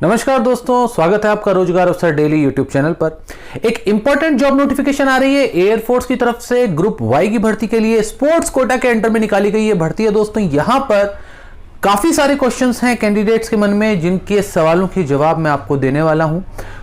नमस्कार दोस्तों, स्वागत है आपका रोजगार अवसर डेली यूट्यूब चैनल पर। एक इंपॉर्टेंट जॉब नोटिफिकेशन आ रही है एयरफोर्स की तरफ से। ग्रुप वाई की भर्ती के लिए स्पोर्ट्स कोटा के अंडर में निकाली गई ये भर्ती है दोस्तों। यहां पर काफी सारे क्वेश्चंस हैं कैंडिडेट्स के मन में, जिनके सवालों के जवाब मैं आपको देने वाला हूं।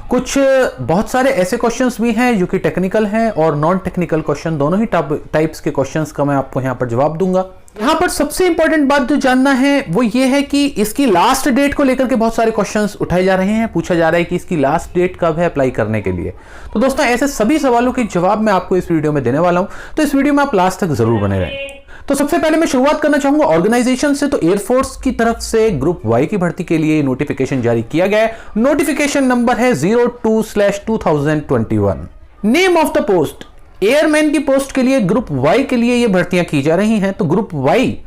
कुछ बहुत सारे ऐसे क्वेश्चंस भी हैं जो कि टेक्निकल हैं और नॉन टेक्निकल क्वेश्चन, दोनों ही टाइप्स के क्वेश्चंस का मैं आपको यहां पर जवाब दूंगा। यहां पर सबसे इंपॉर्टेंट बात जो जानना है वो ये है कि इसकी लास्ट डेट को लेकर के बहुत सारे क्वेश्चंस उठाए जा रहे हैं। पूछा जा रहा है कि इसकी लास्ट डेट कब है अप्लाई करने के लिए। तो दोस्तों, ऐसे सभी सवालों के जवाब मैं आपको इस वीडियो में देने वाला हूं, तो इस वीडियो में आप लास्ट तक जरूर बने रहें। तो सबसे पहले मैं शुरुआत करना चाहूंगा ऑर्गेनाइजेशन से। तो एयरफोर्स की तरफ से ग्रुप वाई की भर्ती के लिए नोटिफिकेशन जारी किया गया है। नोटिफिकेशन नंबर है 02/2021। Name of the post, airman की पोस्ट के लिए ग्रुप वाई के लिए ये भर्तियां की जा रही हैं। तो ग्रुप वाई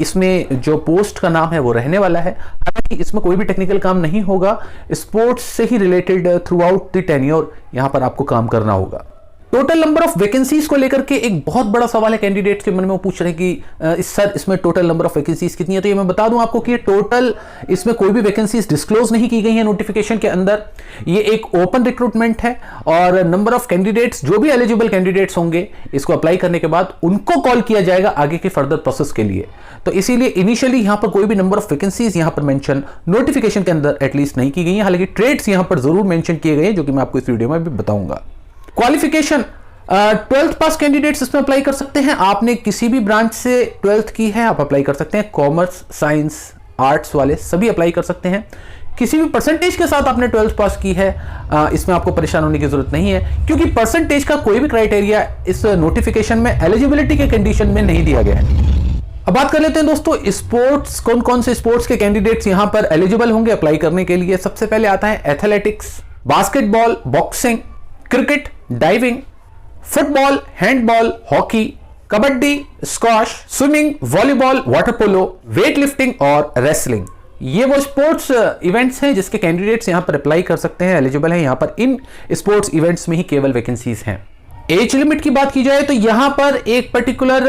इसमें जो पोस्ट का नाम है वो रहने वाला है। हालांकि इसमें कोई भी टेक्निकल काम नहीं होगा, स्पोर्ट्स से ही related throughout the tenure यहां पर आपको काम करना होगा। टोटल नंबर ऑफ वैकेंसीज को लेकर के एक बहुत बड़ा सवाल है कैंडिडेट्स के मन में। वो पूछ रहे हैं कि सर इसमें टोटल नंबर ऑफ वैकेंसीज कितनी है। तो ये मैं बता दूं आपको कि टोटल इसमें कोई भी वैकेंसीज डिस्क्लोज नहीं की गई है नोटिफिकेशन के अंदर। ये एक ओपन रिक्रूटमेंट है और नंबर ऑफ कैंडिडेट्स, जो भी एलिजिबल कैंडिडेट्स होंगे इसको अप्लाई करने के बाद उनको कॉल किया जाएगा आगे के फर्दर प्रोसेस के लिए। तो इसीलिए इनिशियली यहां पर कोई भी नंबर ऑफ वैकेंसीज यहां पर मेंशन नोटिफिकेशन के अंदर एटलीस्ट नहीं की गई है। हालांकि ट्रेड्स यहां पर जरूर मेंशन किए गए हैं, जो कि मैं आपको इस वीडियो में भी बताऊंगा। क्वालिफिकेशन, 12th पास कैंडिडेट्स इसमें अप्लाई कर सकते हैं। आपने किसी भी ब्रांच से 12th की है आप अप्लाई कर सकते हैं। कॉमर्स, साइंस, आर्ट्स वाले सभी अप्लाई कर सकते हैं। किसी भी परसेंटेज के साथ आपने 12th पास की है, इसमें आपको परेशान होने की जरूरत नहीं है, क्योंकि परसेंटेज का कोई भी क्राइटेरिया इस नोटिफिकेशन में एलिजिबिलिटी के कंडीशन में नहीं दिया गया है। अब बात कर लेते हैं दोस्तों स्पोर्ट्स, कौन कौन से स्पोर्ट्स के कैंडिडेट्स यहां पर एलिजिबल होंगे अप्लाई करने के लिए। सबसे पहले आता है athletics, basketball, boxing, cricket, diving, football, handball, hockey, kabaddi, squash, swimming, volleyball, water polo, weight lifting और रेसलिंग। ये वो स्पोर्ट्स इवेंट्स हैं जिसके कैंडिडेट्स यहां पर अप्लाई कर सकते हैं, एलिजिबल हैं। यहां पर इन स्पोर्ट्स इवेंट्स में ही केवल वैकेंसीज हैं। एज लिमिट की बात की जाए तो यहां पर एक पर्टिकुलर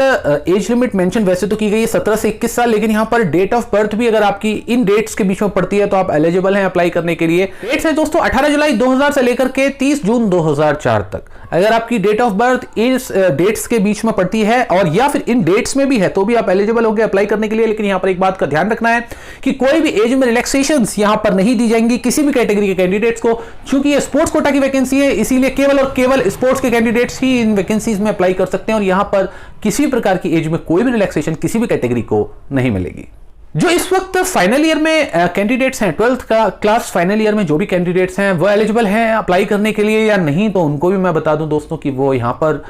एज लिमिट मेंशन वैसे तो की गई है 17 से 21 साल, लेकिन यहां पर डेट ऑफ बर्थ भी अगर आपकी इन डेट्स के बीच में पड़ती है तो आप एलिजिबल हैं अप्लाई करने के लिए। डेट्स है दोस्तों 18 जुलाई 2000 से लेकर के 30 जून 2004 तक। अगर आपकी डेट ऑफ बर्थ इस डेट्स के बीच में पड़ती है और या फिर इन डेट्स में भी है तो भी आप एलिजिबल होंगे अप्लाई करने के लिए। लेकिन यहां पर एक बात का ध्यान रखना है कि कोई भी एज में रिलैक्सेशंस यहां पर नहीं दी जाएंगी किसी भी कैटेगरी के कैंडिडेट्स को। चूंकि ये स्पोर्ट्स कोटा की वैकेंसी है, इसीलिए केवल और केवल स्पोर्ट्स के कैंडिडेट्स ही इन वैकेंसी में अप्लाई कर सकते हैं और यहां पर किसी प्रकार की एज में कोई भी रिलैक्सेशन किसी भी कैटेगरी को नहीं मिलेगी। जो इस वक्त फाइनल ईयर में कैंडिडेट्स हैं, 12th का क्लास फाइनल ईयर में जो भी कैंडिडेट्स हैं वो एलिजिबल हैं अप्लाई करने के लिए या नहीं, तो उनको भी मैं बता दूं दोस्तों कि वो यहां पर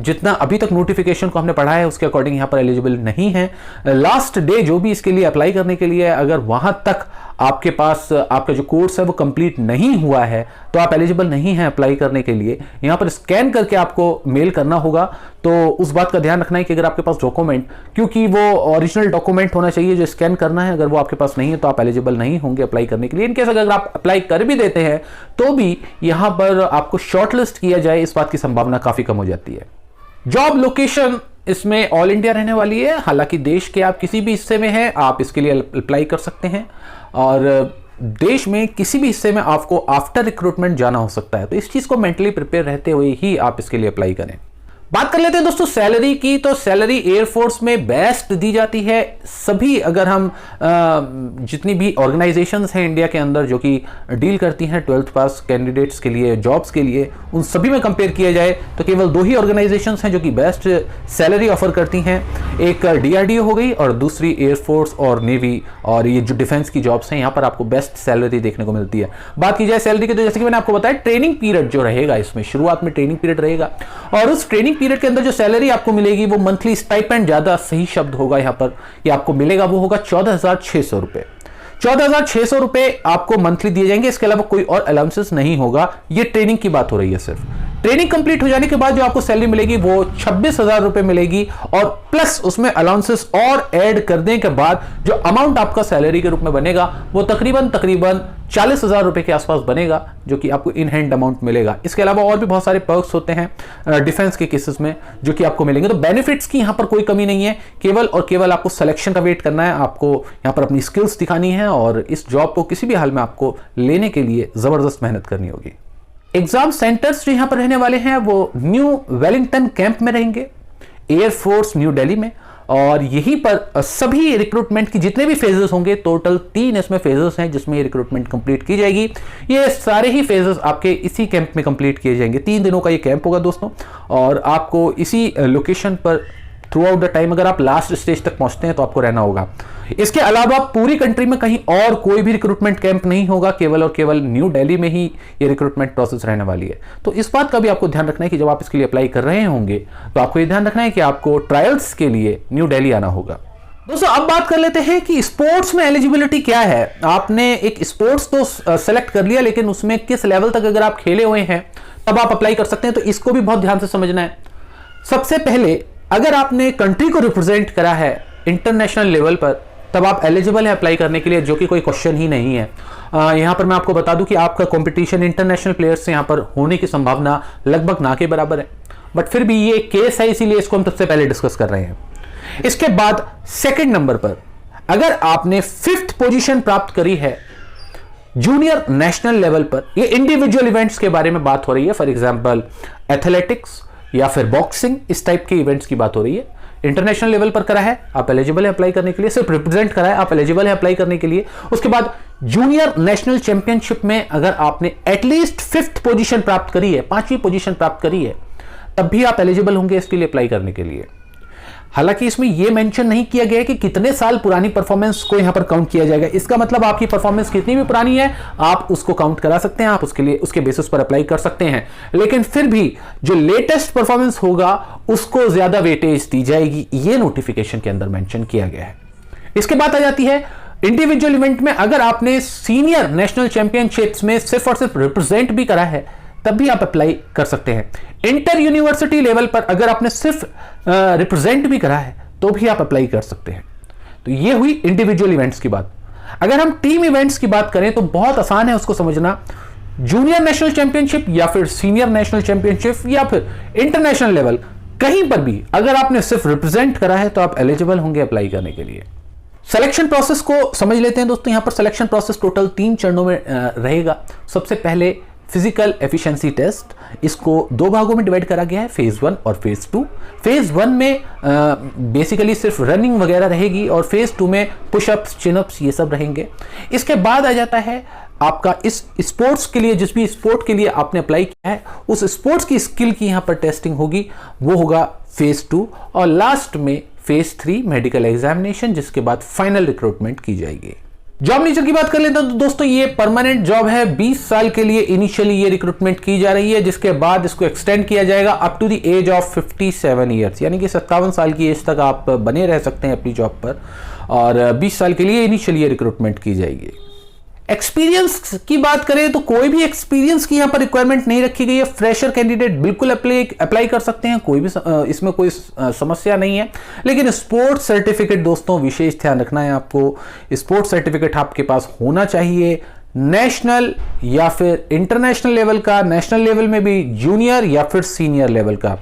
जितना अभी तक नोटिफिकेशन को हमने पढ़ा है उसके अकॉर्डिंग यहां पर एलिजिबल नहीं है। लास्ट डे जो भी इसके लिए अप्लाई करने के लिए, अगर वहां तक आपके पास आपका जो कोर्स है वो कंप्लीट नहीं हुआ है तो आप एलिजिबल नहीं हैं अप्लाई करने के लिए। यहां पर स्कैन करके आपको मेल करना होगा। तो उस बात का ध्यान रखना है कि अगर आपके पास डॉक्यूमेंट, क्योंकि वो ओरिजिनल डॉक्यूमेंट होना चाहिए जो स्कैन करना है, अगर वो आपके पास नहीं है तो आप एलिजिबल नहीं होंगे अप्लाई करने के लिए। इनकेस अगर आप अप्लाई कर भी देते हैं तो भी यहां पर आपको शॉर्टलिस्ट किया जाए इस बात की संभावना काफी कम हो जाती है। जॉब लोकेशन इसमें ऑल इंडिया रहने वाली है। हालांकि देश के आप किसी भी हिस्से में हैं आप इसके लिए अप्लाई कर सकते हैं और देश में किसी भी हिस्से में आपको आफ्टर रिक्रूटमेंट जाना हो सकता है। तो इस चीज को मेंटली प्रिपेयर रहते हुए ही आप इसके लिए अप्लाई करें। बात कर लेते हैं दोस्तों सैलरी की। तो सैलरी एयरफोर्स में बेस्ट दी जाती है। सभी अगर हम जितनी भी ऑर्गेनाइजेशंस हैं इंडिया के अंदर जो कि डील करती हैं 12th पास कैंडिडेट्स के लिए, जॉब्स के लिए, उन सभी में कंपेयर किया जाए तो केवल 2 ही ऑर्गेनाइजेशंस हैं जो कि बेस्ट सैलरी ऑफर करती हैं। एक DRDO हो गई और दूसरी एयरफोर्स और नेवी, और ये जो डिफेंस की जॉब्स हैं यहाँ पर आपको बेस्ट सैलरी देखने को मिलती है। बात की जाए सैलरी की तो जैसे कि मैंने आपको बताया ट्रेनिंग पीरियड जो रहेगा, इसमें शुरुआत में ट्रेनिंग पीरियड रहेगा और उस ट्रेनिंग पीरियड के अंदर जो सैलरी आपको मिलेगी वो मंथली स्टाइपेंड, ज्यादा सही शब्द होगा यहां पर, ये आपको मिलेगा वो होगा 14,600 रुपए। 14,600 रुपए आपको मंथली दिए जाएंगे। इसके अलावा कोई और अलाउंसेस नहीं होगा। ये ट्रेनिंग की बात हो रही है सिर्फ। ट्रेनिंग कंप्लीट हो जाने के बाद जो आपको सैलरी मिलेगी वो 26,000 रुपए मिलेगी और प्लस उसमें अलाउंसेस और ऐड करने के बाद जो अमाउंट आपका सैलरी के रूप में बनेगा वो तकरीबन 40,000 रुपए के आसपास बनेगा, जो कि आपको इन हैंड अमाउंट मिलेगा। इसके अलावा और भी बहुत सारे पर्क्स होते हैं डिफेंस के केसेस में जो कि आपको मिलेंगे। तो बेनिफिट्स की यहाँ पर कोई कमी नहीं है, केवल और केवल आपको सिलेक्शन का वेट करना है, आपको यहाँ पर अपनी स्किल्स दिखानी है और इस जॉब को किसी भी हाल में आपको लेने के लिए जबरदस्त मेहनत करनी होगी। एग्जाम सेंटर्स जो यहाँ पर रहने वाले हैं वो न्यू वेलिंगटन कैंप में रहेंगे, एयरफोर्स न्यू दिल्ली में, और यहीं पर सभी रिक्रूटमेंट की जितने भी फेजेस होंगे, टोटल 3 इसमें फेजेस हैं जिसमें ये रिक्रूटमेंट कंप्लीट की जाएगी। ये सारे ही फेजेस आपके इसी कैंप में कंप्लीट किए जाएंगे। 3 दिनों का ये कैंप होगा दोस्तों, और आपको इसी लोकेशन पर थ्रू आउट द टाइम, अगर आप लास्ट स्टेज तक पहुंचते हैं तो आपको रहना होगा। इसके अलावा पूरी कंट्री में कहीं और कोई भी रिक्रूटमेंट कैंप नहीं होगा, केवल और केवल न्यू दिल्ली में ही ये रिक्रूटमेंट प्रोसेस रहने वाली है। तो इस बात का भी आपको ध्यान रखना है कि जब आप इसके लिए अप्लाई कर रहे होंगे तो आपको ये ध्यान रखना है कि आपको ट्रायल्स के लिए न्यू दिल्ली आना होगा। दोस्तों अब बात कर लेते हैं कि स्पोर्ट्स में एलिजिबिलिटी क्या है। आपने एक स्पोर्ट्स तो सेलेक्ट कर लिया, लेकिन उसमें किस लेवल तक अगर आप खेले हुए हैं तब आप अप्लाई कर सकते हैं, तो इसको भी बहुत ध्यान से समझना है। सबसे पहले अगर आपने कंट्री को रिप्रेजेंट करा है इंटरनेशनल लेवल पर तब आप एलिजिबल है अप्लाई करने के लिए, जो कि कोई क्वेश्चन ही नहीं है। यहां पर मैं आपको बता दूं कि आपका कंपटीशन इंटरनेशनल प्लेयर्स से यहां पर होने की संभावना लगभग ना के बराबर है, बट फिर भी ये केस है, इसीलिए इसको हम सबसे पहले डिस्कस कर रहे हैं। इसके बाद सेकंड नंबर पर अगर आपने 5th पोजीशन प्राप्त करी है जूनियर नेशनल लेवल पर, ये इंडिविजुअल इवेंट्स के बारे में बात हो रही है, फॉर एग्जांपल एथलेटिक्स या फिर बॉक्सिंग, इस टाइप के इवेंट्स की बात हो रही है। इंटरनेशनल लेवल पर करा है, आप एलिजिबल है अप्लाई करने के लिए। सिर्फ रिप्रेजेंट करा है, आप एलिजिबल है अप्लाई करने के लिए। उसके बाद जूनियर नेशनल चैंपियनशिप में अगर आपने एटलीस्ट 5th पोजीशन प्राप्त करी है, 5वीं पोजीशन प्राप्त करी है, तब भी आप एलिजिबल होंगे इसके लिए अप्लाई करने के लिए। हालांकि इसमें यह मेंशन नहीं किया गया है कि कितने साल पुरानी परफॉर्मेंस को यहां पर काउंट किया जाएगा। इसका मतलब आपकी परफॉर्मेंस कितनी भी पुरानी है आप उसको काउंट करा सकते हैं, आप उसके लिए उसके बेसिस पर अप्लाई कर सकते हैं। लेकिन फिर भी जो लेटेस्ट परफॉर्मेंस होगा उसको ज्यादा वेटेज दी जाएगी, ये नोटिफिकेशन के अंदर मेंशन किया गया है। इसके बाद आ जाती है इंडिविजुअल इवेंट में अगर आपने सीनियर नेशनल चैंपियनशिप्स में सिर्फ और सिर्फ रिप्रेजेंट भी करा है तब भी आप अप्लाई कर सकते हैं। इंटर यूनिवर्सिटी लेवल पर अगर आपने सिर्फ रिप्रेजेंट भी करा है तो भी आप अप्लाई कर सकते हैं। तो ये हुई इंडिविजुअल इवेंट्स की बात। अगर हम टीम इवेंट्स की बात करें तो बहुत आसान है उसको समझना। जूनियर नेशनल चैंपियनशिप या फिर सीनियर नेशनल चैंपियनशिप या फिर इंटरनेशनल लेवल, कहीं पर भी अगर आपने सिर्फ रिप्रेजेंट करा है तो आप एलिजिबल होंगे अप्लाई करने के लिए। सिलेक्शन प्रोसेस को समझ लेते हैं दोस्तों। यहां पर सिलेक्शन प्रोसेस टोटल 3 चरणों में रहेगा। सबसे पहले फिजिकल एफिशिएंसी टेस्ट, इसको 2 भागों में डिवाइड करा गया है, फेज 1 और फेज 2। फेज 1 में बेसिकली सिर्फ रनिंग वगैरह रहेगी और फेज 2 में पुशअप्स, चिनअप्स ये सब रहेंगे। इसके बाद आ जाता है आपका इस स्पोर्ट्स के लिए, जिस भी स्पोर्ट के लिए आपने अप्लाई किया है उस स्पोर्ट्स की स्किल की यहाँ पर टेस्टिंग होगी, वो होगा फेज 2। और लास्ट में फेज 3 मेडिकल एग्जामिनेशन, जिसके बाद फाइनल रिक्रूटमेंट की जाएगी। जॉब नेचर की बात कर लेते हैं तो दोस्तों ये परमानेंट जॉब है। 20 साल के लिए इनिशियली ये रिक्रूटमेंट की जा रही है, जिसके बाद इसको एक्सटेंड किया जाएगा up to the age of 57 years, यानी कि 57 साल की एज तक आप बने रह सकते हैं अपनी जॉब पर। और 20 साल के लिए इनिशियली ये रिक्रूटमेंट की जाएगी। एक्सपीरियंस की बात करें तो कोई भी एक्सपीरियंस की यहां पर रिक्वायरमेंट नहीं रखी गई है। फ्रेशर कैंडिडेट बिल्कुल अप्लाई कर सकते हैं, कोई भी इसमें कोई समस्या नहीं है। लेकिन स्पोर्ट्स सर्टिफिकेट दोस्तों विशेष ध्यान रखना है आपको। स्पोर्ट्स सर्टिफिकेट आपके पास होना चाहिए, नेशनल या फिर इंटरनेशनल लेवल का, नेशनल लेवल में भी जूनियर या फिर सीनियर लेवल का,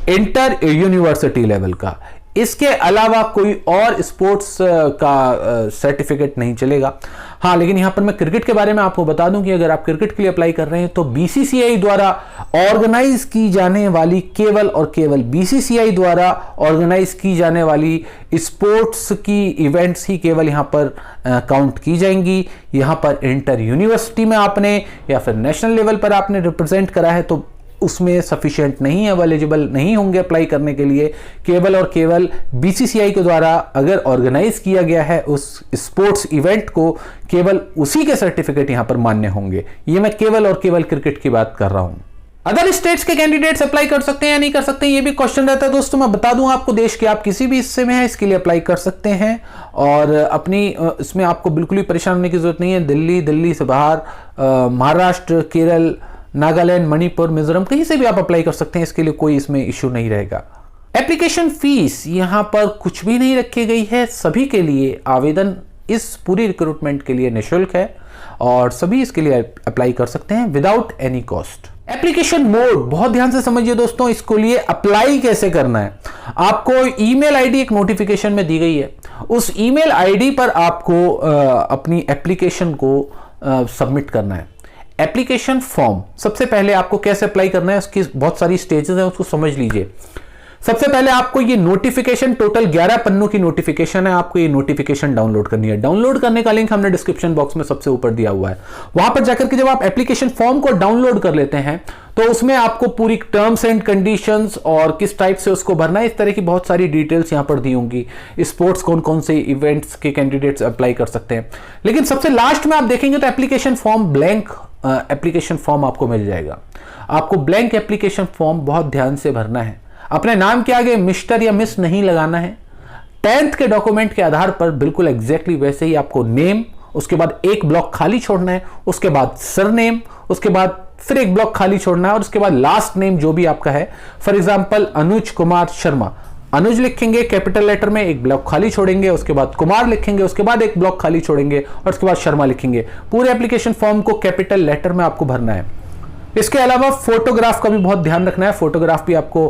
इंटर यूनिवर्सिटी लेवल का। इसके अलावा कोई और स्पोर्ट्स का सर्टिफिकेट नहीं चलेगा। हाँ, लेकिन यहां पर मैं क्रिकेट के बारे में आपको बता दूं कि अगर आप क्रिकेट के लिए अप्लाई कर रहे हैं तो बीसीसीआई द्वारा ऑर्गेनाइज की जाने वाली, केवल और केवल बीसीसीआई द्वारा ऑर्गेनाइज की जाने वाली स्पोर्ट्स की इवेंट्स ही केवल यहां पर काउंट की जाएंगी। यहां पर इंटर यूनिवर्सिटी में आपने या फिर नेशनल लेवल पर आपने रिप्रेजेंट करा है तो उसमें सफिशिएंट नहीं है, एलिजिबल नहीं होंगे अप्लाई करने के लिए। केवल और केवल बीसीसीआई के द्वारा अगर ऑर्गेनाइज किया गया है उस स्पोर्ट्स इवेंट को, केवल उसी के सर्टिफिकेट यहां पर मान्य होंगे। ये मैं केवल और केवल क्रिकेट की बात कर रहा हूं। अदर स्टेट्स के कैंडिडेट्स अप्लाई कर सकते हैं या नहीं कर सकते हैं, ये भी क्वेश्चन रहता है दोस्तों। मैं बता दूं आपको, देश के आप किसी भी हिस्से में हैं इसके लिए अप्लाई कर सकते हैं और अपनी इसमें आपको बिल्कुल भी परेशान होने की जरूरत नहीं है। दिल्ली से बाहर, महाराष्ट्र, केरल, नागालैंड, मणिपुर, मिजोरम, कहीं से भी आप अप्लाई कर सकते हैं, इसके लिए कोई इसमें इश्यू नहीं रहेगा। एप्लीकेशन फीस यहां पर कुछ भी नहीं रखी गई है, सभी के लिए आवेदन इस पूरी रिक्रूटमेंट के लिए निःशुल्क है और सभी इसके लिए अप्लाई कर सकते हैं without any cost. Application mode बहुत ध्यान से समझिए दोस्तों, इसको लिए अप्लाई कैसे करना है। आपको ईमेल आईडी एक नोटिफिकेशन में दी गई है, उस ईमेल आईडी पर आपको अपनी एप्लीकेशन को सबमिट करना है। एप्लीकेशन फॉर्म सबसे पहले आपको कैसे अप्लाई करना है, उसकी बहुत सारी स्टेजेस हैं, उसको समझ लीजिए। सबसे पहले आपको ये नोटिफिकेशन, टोटल 11 पन्नों की नोटिफिकेशन है, आपको ये नोटिफिकेशन डाउनलोड करनी है। डाउनलोड करने का लिंक हमने डिस्क्रिप्शन बॉक्स में सबसे ऊपर दिया हुआ है। वहां पर जाकर के जब आप एप्लीकेशन फॉर्म को डाउनलोड कर लेते हैं तो उसमें आपको पूरी टर्म्स एंड कंडीशंस और किस टाइप से उसको भरना है, इस तरह की बहुत सारी डिटेल्स यहां पर दी होंगी। स्पोर्ट्स कौन कौन से इवेंट्स के कैंडिडेट्स अप्लाई कर सकते हैं। लेकिन सबसे लास्ट में आप देखेंगे तो application form, blank application form आपको मिल जाएगा। आपको ब्लैंक एप्लीकेशन फॉर्म बहुत ध्यान से भरना है। अपने नाम के आगे मिस्टर या मिस नहीं लगाना है। 10th के डॉक्यूमेंट के आधार पर बिल्कुल एग्जैक्टली वैसे ही आपको नेम, उसके बाद एक ब्लॉक खाली छोड़ना है, उसके बाद सरनेम, उसके बाद फिर एक ब्लॉक खाली छोड़ना है और उसके बाद लास्ट नेम जो भी आपका है। फॉर एग्जांपल अनुज कुमार शर्मा, अनुज लिखेंगे कैपिटल लेटर में, एक ब्लॉक खाली छोड़ेंगे, उसके बाद कुमार लिखेंगे, उसके बाद एक ब्लॉक खाली छोड़ेंगे और उसके बाद शर्मा लिखेंगे। पूरे एप्लीकेशन फॉर्म को कैपिटल लेटर में आपको भरना है। इसके अलावा फोटोग्राफ का भी बहुत ध्यान रखना है। फोटोग्राफ भी आपको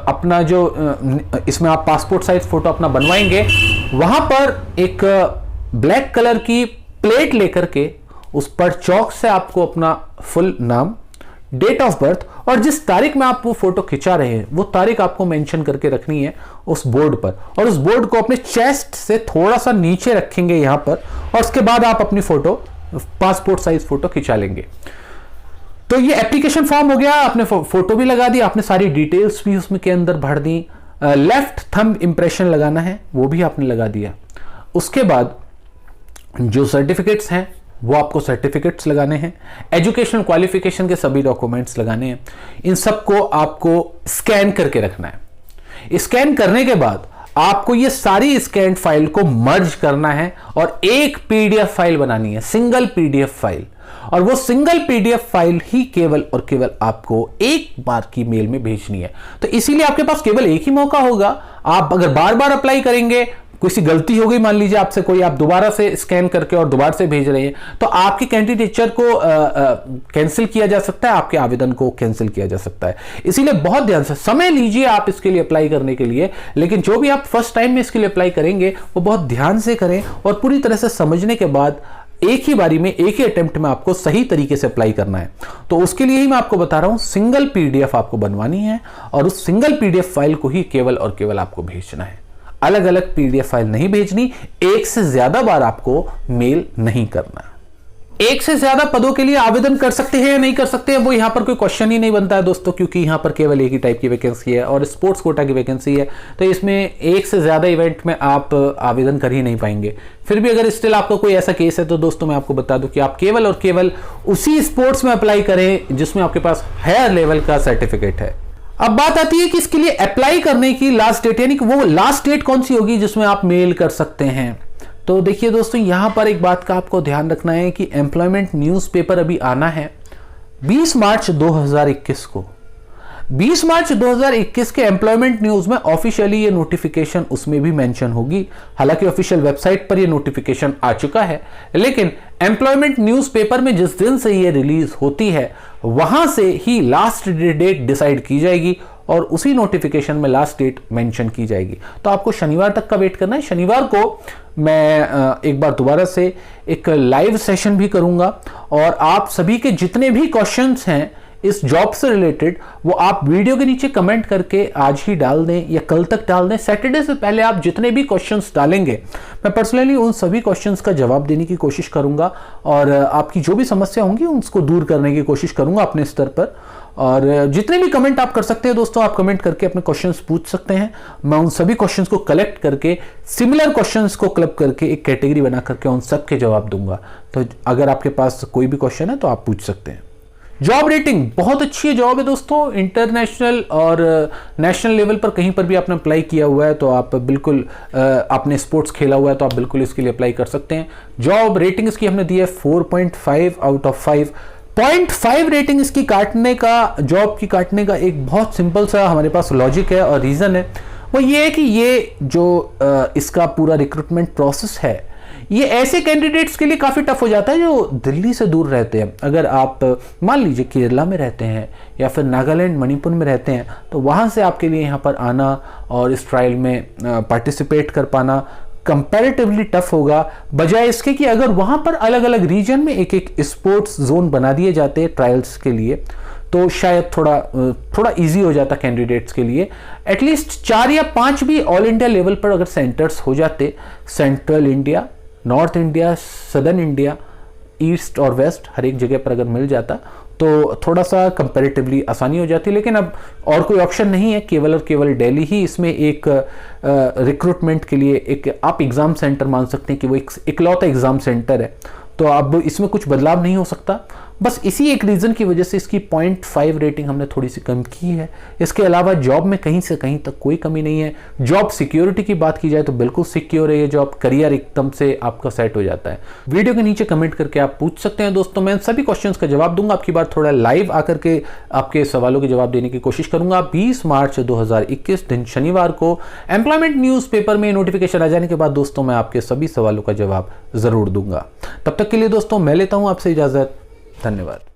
अपना जो इसमें आप पासपोर्ट साइज फोटो अपना बनवाएंगे, वहां पर एक ब्लैक कलर की प्लेट लेकर के उस पर चौक से आपको अपना फुल नाम, डेट ऑफ बर्थ और जिस तारीख में आप वो फोटो खिंचा रहे हैं वो तारीख आपको मेंशन करके रखनी है उस बोर्ड पर, और उस बोर्ड को अपने चेस्ट से थोड़ा सा नीचे रखेंगे यहां पर, और उसके बाद आप अपनी फोटो, पासपोर्ट साइज फोटो खिंचा लेंगे। तो ये एप्लीकेशन फॉर्म हो गया, आपने फोटो भी लगा दी, आपने सारी डिटेल्स भी उसमें के अंदर भर दी। लेफ्ट थंब इंप्रेशन लगाना है वो भी आपने लगा दिया। उसके बाद जो सर्टिफिकेट्स हैं वो आपको सर्टिफिकेट्स लगाने हैं, एजुकेशनल क्वालिफिकेशन के सभी डॉक्यूमेंट्स लगाने हैं। इन सबको आपको स्कैन करके रखना है। स्कैन करने के बाद आपको ये सारी स्कैन फाइल को मर्ज करना है और एक पीडीएफ फाइल बनानी है, सिंगल पीडीएफ फाइल। और वो सिंगल पीडीएफ फाइल ही केवल और केवल आपको एक बार की मेल में भेजनी है। तो इसीलिए आपके पास केवल एक ही मौका होगा। आप अगर बार बार अप्लाई करेंगे, किसी गलती हो गई, मान लीजिए आपसे कोई, आप दोबारा से स्कैन करके और दोबारा से भेज रहे हैं, तो आपकी कैंडिडेचर को कैंसिल किया जा सकता है, आपके आवेदन को कैंसिल किया जा सकता है। इसीलिए बहुत ध्यान से समय लीजिए आप इसके लिए अप्लाई करने के लिए। लेकिन जो भी आप फर्स्ट टाइम में इसके लिए अप्लाई करेंगे वो बहुत ध्यान से करें और पूरी तरह से समझने के बाद एक ही बारी में, एक ही अटेम्प्ट में आपको सही तरीके से अप्लाई करना है। तो उसके लिए ही मैं आपको बता रहा हूं, सिंगल पीडीएफ आपको बनवानी है और उस सिंगल पीडीएफ फाइल को ही केवल और केवल आपको भेजना है। अलग अलग पीडीएफ फाइल नहीं भेजनी, एक से ज्यादा बार आपको मेल नहीं करना। एक से ज्यादा पदों के लिए आवेदन कर सकते हैं या नहीं कर सकते हैं, वो यहां पर कोई क्वेश्चन ही नहीं बनता है दोस्तों, क्योंकि यहां पर केवल एक ही टाइप की वैकेंसी है और स्पोर्ट्स कोटा की वैकेंसी है। तो इसमें एक से ज्यादा इवेंट में आप आवेदन कर ही नहीं पाएंगे। फिर भी अगर स्टिल आपका कोई ऐसा केस है तो दोस्तों मैं आपको बता दूं कि आप केवल और केवल उसी स्पोर्ट्स में अप्लाई करें जिसमें आपके पास हायर लेवल का सर्टिफिकेट है। अब बात आती है कि इसके लिए अप्लाई करने की लास्ट डेट, यानी कि वो लास्ट डेट कौन सी होगी जिसमें आप मेल कर सकते हैं। तो देखिए दोस्तों, यहां पर एक बात का आपको ध्यान रखना है कि एम्प्लॉयमेंट न्यूज़पेपर अभी आना है 20 मार्च 2021 को। 20 मार्च 2021 के एम्प्लॉयमेंट न्यूज में ऑफिशियली ये नोटिफिकेशन उसमें भी मेंशन होगी। हालांकि ऑफिशियल वेबसाइट पर ये नोटिफिकेशन आ चुका है, लेकिन एम्प्लॉयमेंट न्यूज़पेपर में जिस दिन से ये रिलीज होती है वहां से ही लास्ट डेट डिसाइड की जाएगी और उसी नोटिफिकेशन में लास्ट डेट मेंशन की जाएगी। तो आपको शनिवार तक का वेट करना है। शनिवार को मैं एक बार दोबारा से एक लाइव सेशन भी करूंगा और आप सभी के जितने भी क्वेश्चंस हैं इस जॉब से रिलेटेड वो आप वीडियो के नीचे कमेंट करके आज ही डाल दें या कल तक डाल दें। सैटरडे से पहले आप जितने भी क्वेश्चंस डालेंगे मैं पर्सनली उन सभी क्वेश्चंस का जवाब देने की कोशिश करूंगा और आपकी जो भी समस्या होंगी उसको दूर करने की कोशिश करूंगा अपने स्तर पर। और जितने भी कमेंट आप कर सकते हैं दोस्तों, आप कमेंट करके अपने क्वेश्चंस पूछ सकते हैं। मैं उन सभी क्वेश्चंस को कलेक्ट करके, सिमिलर क्वेश्चंस को क्लब करके एक कैटेगरी बना करके उन सब के जवाब दूंगा। तो अगर आपके पास कोई भी क्वेश्चन है तो आप पूछ सकते हैं। जॉब रेटिंग बहुत अच्छी जॉब है दोस्तों, इंटरनेशनल और नेशनल लेवल पर कहीं पर भी आपने अप्लाई किया हुआ है तो आप बिल्कुल, आपने स्पोर्ट्स खेला हुआ है तो आप बिल्कुल इसके लिए अप्लाई कर सकते हैं। जॉब रेटिंग इसकी हमने दी है 4.5 आउट ऑफ 5। 0.5 रेटिंग इसकी काटने का, जॉब की काटने का एक बहुत सिंपल सा हमारे पास लॉजिक है और रीज़न है। वो ये है कि ये जो इसका पूरा रिक्रूटमेंट प्रोसेस है ये ऐसे कैंडिडेट्स के लिए काफ़ी टफ हो जाता है जो दिल्ली से दूर रहते हैं। अगर आप मान लीजिए केरला में रहते हैं या फिर नागालैंड मणिपुर में रहते हैं, तो वहाँ से आपके लिए यहाँ पर आना और इस ट्रायल में पार्टिसिपेट कर पाना कंपैरेटिवली टफ होगा, बजाय इसके कि अगर वहाँ पर अलग अलग रीजन में एक एक स्पोर्ट्स जोन बना दिए जाते ट्रायल्स के लिए, तो शायद थोड़ा इजी हो जाता कैंडिडेट्स के लिए। एटलीस्ट 4 या 5 भी ऑल इंडिया लेवल पर अगर सेंटर्स हो जाते, central India, north India, southern India, east और वेस्ट, हर एक जगह पर अगर मिल जाता तो थोड़ा सा कंपैरेटिवली आसानी हो जाती। लेकिन अब और कोई ऑप्शन नहीं है, केवल और केवल दिल्ली ही इसमें एक रिक्रूटमेंट के लिए एक आप एग्ज़ाम सेंटर मान सकते हैं कि वो एक इकलौता एग्ज़ाम सेंटर है। तो अब इसमें कुछ बदलाव नहीं हो सकता। बस इसी एक रीज़न की वजह से इसकी 0.5 रेटिंग हमने थोड़ी सी कम की है। इसके अलावा जॉब में कहीं से कहीं तक कोई कमी नहीं है। जॉब सिक्योरिटी की बात की जाए तो बिल्कुल सिक्योर है ये जॉब, करियर एकदम से आपका सेट हो जाता है। वीडियो के नीचे कमेंट करके आप पूछ सकते हैं दोस्तों, मैं सभी क्वेश्चंस का जवाब दूंगा। आपकी बार थोड़ा लाइव आकर के आपके सवालों के जवाब देने की कोशिश करूंगा। 20 मार्च 2021 दिन शनिवार को एम्प्लॉयमेंट न्यूज़पेपर में नोटिफिकेशन आ जाने के बाद दोस्तों मैं आपके सभी सवालों का जवाब जरूर दूंगा। तब तक के लिए दोस्तों मैं लेता हूं आपसे इजाजत। धन्यवाद।